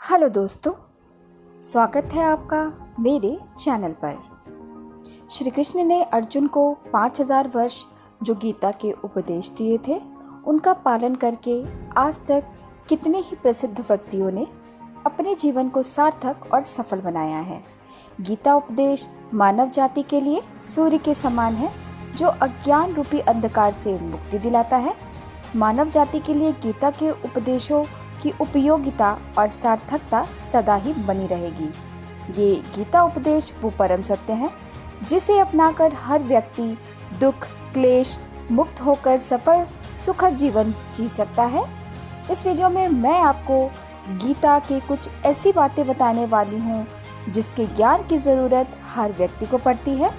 Hello दोस्तों, स्वागत है आपका मेरे चैनल पर। श्री कृष्ण ने अर्जुन को 5000 वर्ष जो गीता के उपदेश दिए थे उनका पालन करके आज तक कितने ही प्रसिद्ध व्यक्तियों ने अपने जीवन को सार्थक और सफल बनाया है। गीता उपदेश मानव जाति के लिए सूर्य के समान है जो अज्ञान रूपी अंधकार से मुक्ति दिलाता है। मानव जाति के लिए गीता के उपदेशों की उपयोगिता और सार्थकता सदा ही बनी रहेगी। ये गीता उपदेश वो परम सत्य है जिसे अपनाकर हर व्यक्ति दुख क्लेश मुक्त होकर सफल सुखद जीवन जी सकता है। इस वीडियो में मैं आपको गीता के कुछ ऐसी बातें बताने वाली हूँ जिसके ज्ञान की ज़रूरत हर व्यक्ति को पड़ती है।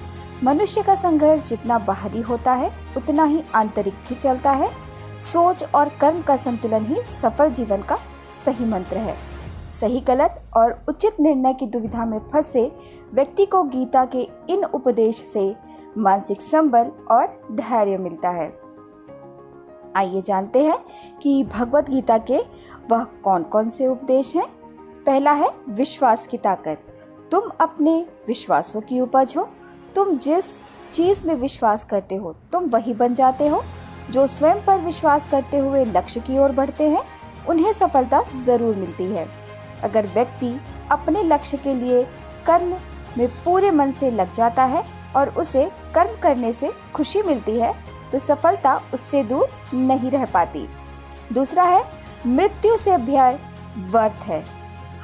मनुष्य का संघर्ष जितना बाहरी होता है उतना ही आंतरिक भी चलता है। सोच और कर्म का संतुलन ही सफल जीवन का सही मंत्र है। सही गलत और उचित निर्णय की दुविधा में फंसे व्यक्ति को गीता के इन उपदेश से मानसिक संबल और धैर्य मिलता है। आइए जानते हैं कि भगवत गीता के वह कौन कौन से उपदेश हैं। पहला है विश्वास की ताकत। तुम अपने विश्वासों की उपज हो। तुम जिस चीज में विश्वास करते हो तुम वही बन जाते हो। जो स्वयं पर विश्वास करते हुए लक्ष्य की ओर बढ़ते हैं उन्हें सफलता जरूर मिलती है। अगर व्यक्ति अपने लक्ष्य के लिए कर्म में पूरे मन से लग जाता है और उसे कर्म करने से खुशी मिलती है तो सफलता उससे दूर नहीं रह पाती। दूसरा है मृत्यु से भय व्यर्थ है।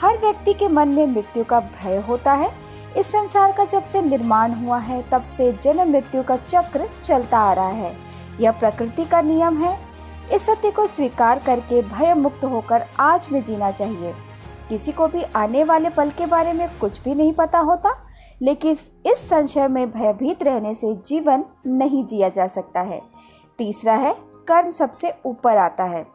हर व्यक्ति के मन में मृत्यु का भय होता है। इस संसार का जब से निर्माण हुआ है तब से जन्म मृत्यु का चक्र चलता आ रहा है। यह प्रकृति का नियम है। इस सत्य को स्वीकार करके भय मुक्त होकर आज में जीना चाहिए। किसी को भी आने वाले पल के बारे में कुछ भी नहीं पता होता, लेकिन इस संशय में भयभीत रहने से जीवन नहीं जिया जा सकता है। तीसरा है कर्म सबसे ऊपर आता है।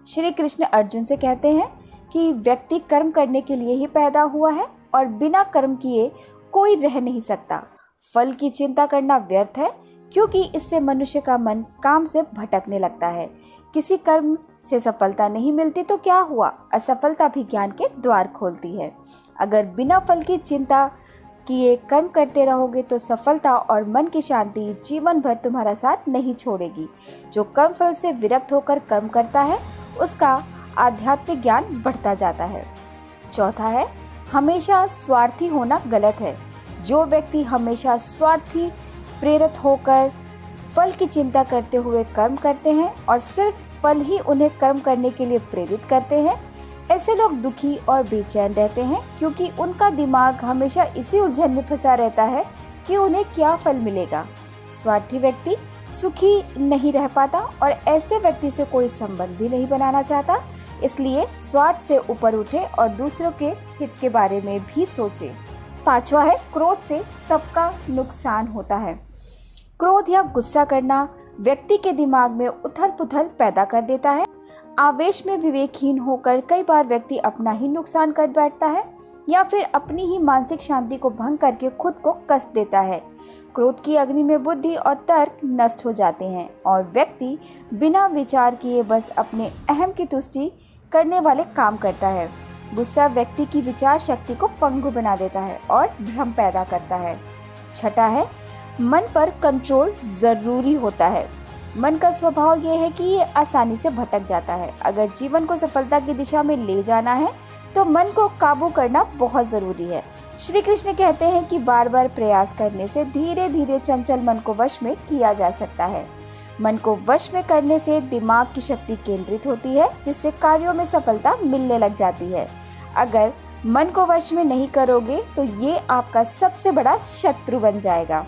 श्री कृष्ण अर्जुन से कहते हैं कि व्यक्ति कर्म करने के लिए ही पैदा हुआ है और बिना कर्म किए कोई रह नहीं सकता। फल की चिंता करना व्यर्थ है क्योंकि इससे मनुष्य का मन काम से भटकने लगता है। किसी कर्म से सफलता नहीं मिलती तो क्या हुआ, असफलता भी ज्ञान के द्वार खोलती है। अगर बिना फल की चिंता किए कर्म करते रहोगे तो सफलता और मन की शांति जीवन भर तुम्हारा साथ नहीं छोड़ेगी। जो कर्म फल से विरक्त होकर कर्म करता है उसका आध्यात्मिक ज्ञान बढ़ता जाता है। चौथा है हमेशा स्वार्थी होना गलत है। जो व्यक्ति हमेशा स्वार्थी प्रेरित होकर फल की चिंता करते हुए कर्म करते हैं और सिर्फ फल ही उन्हें कर्म करने के लिए प्रेरित करते हैं, ऐसे लोग दुखी और बेचैन रहते हैं क्योंकि उनका दिमाग हमेशा इसी उलझन में फंसा रहता है कि उन्हें क्या फल मिलेगा। स्वार्थी व्यक्ति सुखी नहीं रह पाता और ऐसे व्यक्ति से कोई संबंध भी नहीं बनाना चाहता। इसलिए स्वार्थ से ऊपर उठे और दूसरों के हित के बारे में भी सोचे। पांचवा है क्रोध से सबका नुकसान होता है। क्रोध या गुस्सा करना व्यक्ति के दिमाग में उथल पुथल पैदा कर देता है। आवेश में विवेकहीन होकर कई बार व्यक्ति अपना ही नुकसान कर बैठता है या फिर अपनी ही मानसिक शांति को भंग करके खुद को कष्ट देता है। क्रोध की अग्नि में बुद्धि और तर्क नष्ट हो जाते हैं और व्यक्ति बिना विचार किए बस अपने अहम की तुष्टि करने वाले काम करता है। गुस्सा व्यक्ति की विचार शक्ति को पंगु बना देता है और भ्रम पैदा करता है। छठा है मन पर कंट्रोल जरूरी होता है। मन का स्वभाव यह है कि ये आसानी से भटक जाता है। अगर जीवन को सफलता की दिशा में ले जाना है तो मन को काबू करना बहुत जरूरी है। श्री कृष्ण कहते हैं कि बार बार प्रयास करने से धीरे धीरे चंचल मन को वश में किया जा सकता है। मन को वश में करने से दिमाग की शक्ति केंद्रित होती है जिससे कार्यों में सफलता मिलने लग जाती है। अगर मन को वश में नहीं करोगे तो ये आपका सबसे बड़ा शत्रु बन जाएगा।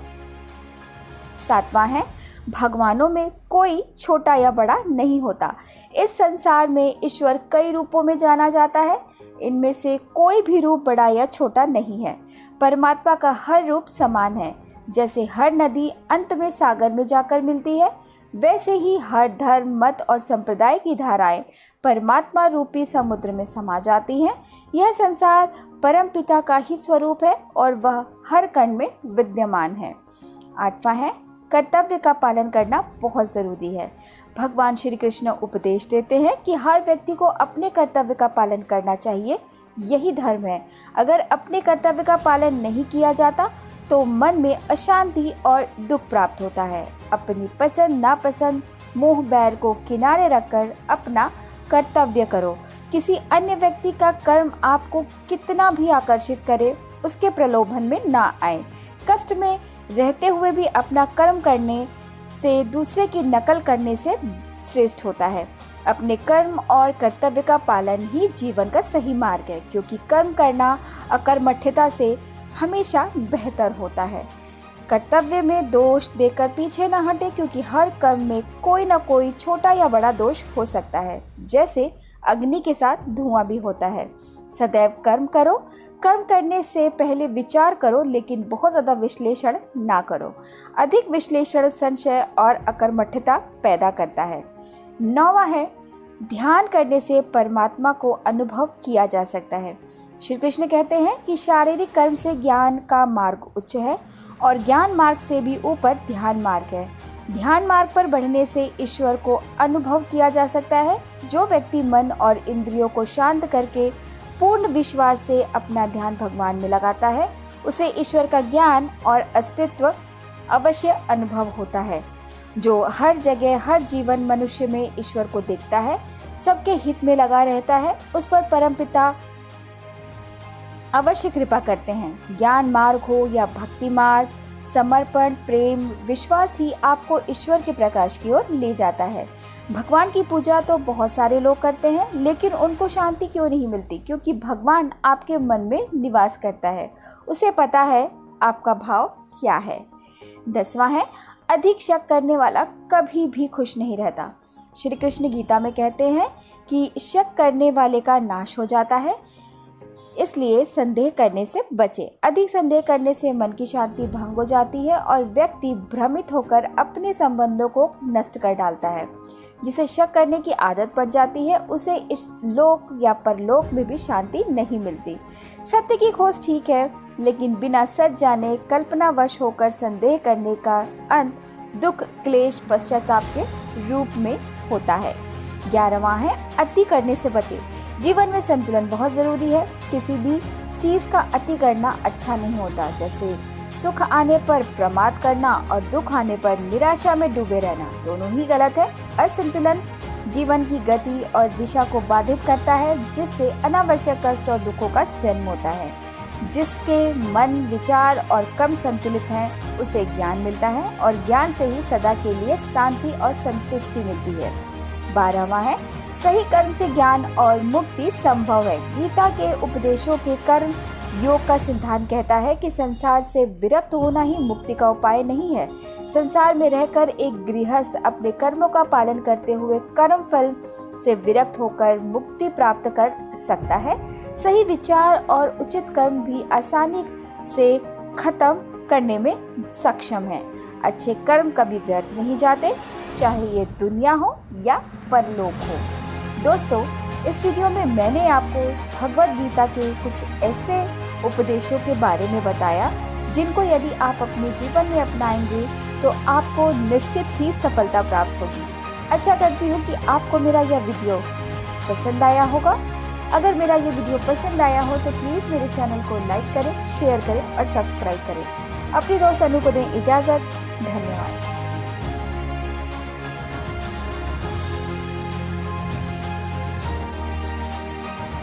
सातवां है भगवानों में कोई छोटा या बड़ा नहीं होता। इस संसार में ईश्वर कई रूपों में जाना जाता है। इनमें से कोई भी रूप बड़ा या छोटा नहीं है। परमात्मा का हर रूप समान है। जैसे हर नदी अंत में सागर में जाकर मिलती है वैसे ही हर धर्म मत और संप्रदाय की धाराएं परमात्मा रूपी समुद्र में समा जाती हैं। यह संसार परम पिता का ही स्वरूप है और वह हर कण में विद्यमान है। आठवां है कर्तव्य का पालन करना बहुत ज़रूरी है। भगवान श्री कृष्ण उपदेश देते हैं कि हर व्यक्ति को अपने कर्तव्य का पालन करना चाहिए, यही धर्म है। अगर अपने कर्तव्य का पालन नहीं किया जाता तो मन में अशांति और दुख प्राप्त होता है। अपनी पसंद नापसंद, मोह बैर को किनारे रखकर अपना कर्तव्य करो। किसी अन्य व्यक्ति का कर्म आपको कितना भी आकर्षित करे, उसके प्रलोभन में ना आए। कष्ट में रहते हुए भी अपना कर्म करने से दूसरे की नकल करने से श्रेष्ठ होता है। अपने कर्म और कर्तव्य का पालन ही जीवन का सही मार्ग है, क्योंकि कर्म करना अकर्मठता से हमेशा बेहतर होता है। कर्तव्य में दोष देकर पीछे न हटे, क्योंकि हर कर्म में कोई न कोई छोटा या बड़ा दोष हो सकता है। जैसे अग्नि के साथ धुआं भी होता है। सदैव कर्म करो। कर्म करने से पहले विचार करो, लेकिन बहुत ज़्यादा विश्लेषण ना करो। अधिक विश्लेषण संशय और अकर्मठता पैदा करता है। 9वां है, ध्यान करने से परमात्मा को अनुभव किया जा सकता है। श्री कृष्ण कहते हैं कि शारीरिक कर्म से ज्ञान का मार्ग उच्च है और ज्ञान मार्ग से भी ऊपर ध्यान मार्ग है। ध्यान मार्ग पर बढ़ने से ईश्वर को अनुभव किया जा सकता है। जो व्यक्ति मन और इंद्रियों को शांत करके पूर्ण विश्वास से अपना ध्यान भगवान में लगाता है, उसे ईश्वर का ज्ञान और अस्तित्व अवश्य अनुभव होता है। जो हर जगह हर जीवन मनुष्य में ईश्वर को देखता है, सबके हित में लगा रहता है, उस पर परमपिता अवश्य कृपा करते हैं। ज्ञान मार्ग हो या भक्ति मार्ग, समर्पण, प्रेम, विश्वास ही आपको ईश्वर के प्रकाश की ओर ले जाता है। भगवान की पूजा तो बहुत सारे लोग करते हैं, लेकिन उनको शांति क्यों नहीं मिलती? क्योंकि भगवान आपके मन में निवास करता है, उसे पता है आपका भाव क्या है। 10वां है, अधिक शक करने वाला कभी भी खुश नहीं रहता। श्री कृष्ण गीता में कहते हैं कि शक करने वाले का नाश हो जाता है, इसलिए संदेह करने से बचे। अधिक संदेह करने से मन की शांति भंग हो जाती है और व्यक्ति भ्रमित होकर अपने संबंधों को नष्ट कर डालता है। जिसे शक करने की आदत पड़ जाती है, उसे इस लोक या परलोक में भी शांति नहीं मिलती। सत्य की खोज ठीक है, लेकिन बिना सच जाने कल्पनावश होकर संदेह करने का अंत दुख, क्लेश, पश्चाताप के रूप में होता है। 11वां है, अति करने से बचे। जीवन में संतुलन बहुत जरूरी है। किसी भी चीज का अति करना अच्छा नहीं होता। जैसे सुख आने पर प्रमाद करना और दुख आने पर निराशा में डूबे रहना, दोनों ही गलत है। असंतुलन जीवन की गति और दिशा को बाधित करता है, जिससे अनावश्यक कष्ट और दुखों का जन्म होता है। जिसके मन, विचार और कर्म संतुलित हैं, उसे ज्ञान मिलता है और ज्ञान से ही सदा के लिए शांति और संतुष्टि मिलती है। 12वां है, सही कर्म से ज्ञान और मुक्ति संभव है। गीता के उपदेशों के कर्म योग का सिद्धांत कहता है कि संसार से विरक्त होना ही मुक्ति का उपाय नहीं है। संसार में रहकर एक गृहस्थ अपने कर्मों का पालन करते हुए कर्म फल से विरक्त होकर मुक्ति प्राप्त कर सकता है। सही विचार और उचित कर्म भी आसानी से खत्म करने में सक्षम है। अच्छे कर्म कभी व्यर्थ नहीं जाते, चाहे ये दुनिया हो या परलोक हो। दोस्तों, इस वीडियो में मैंने आपको भगवद गीता के कुछ ऐसे उपदेशों के बारे में बताया, जिनको यदि आप अपने जीवन में अपनाएंगे तो आपको निश्चित ही सफलता प्राप्त होगी। आशा करती हूँ कि आपको मेरा यह वीडियो पसंद आया होगा। अगर मेरा ये वीडियो पसंद आया हो तो प्लीज़ मेरे चैनल को लाइक करें, शेयर करें और सब्सक्राइब करें। अपनी दोस्त अनु को दें इजाज़त। धन्यवाद।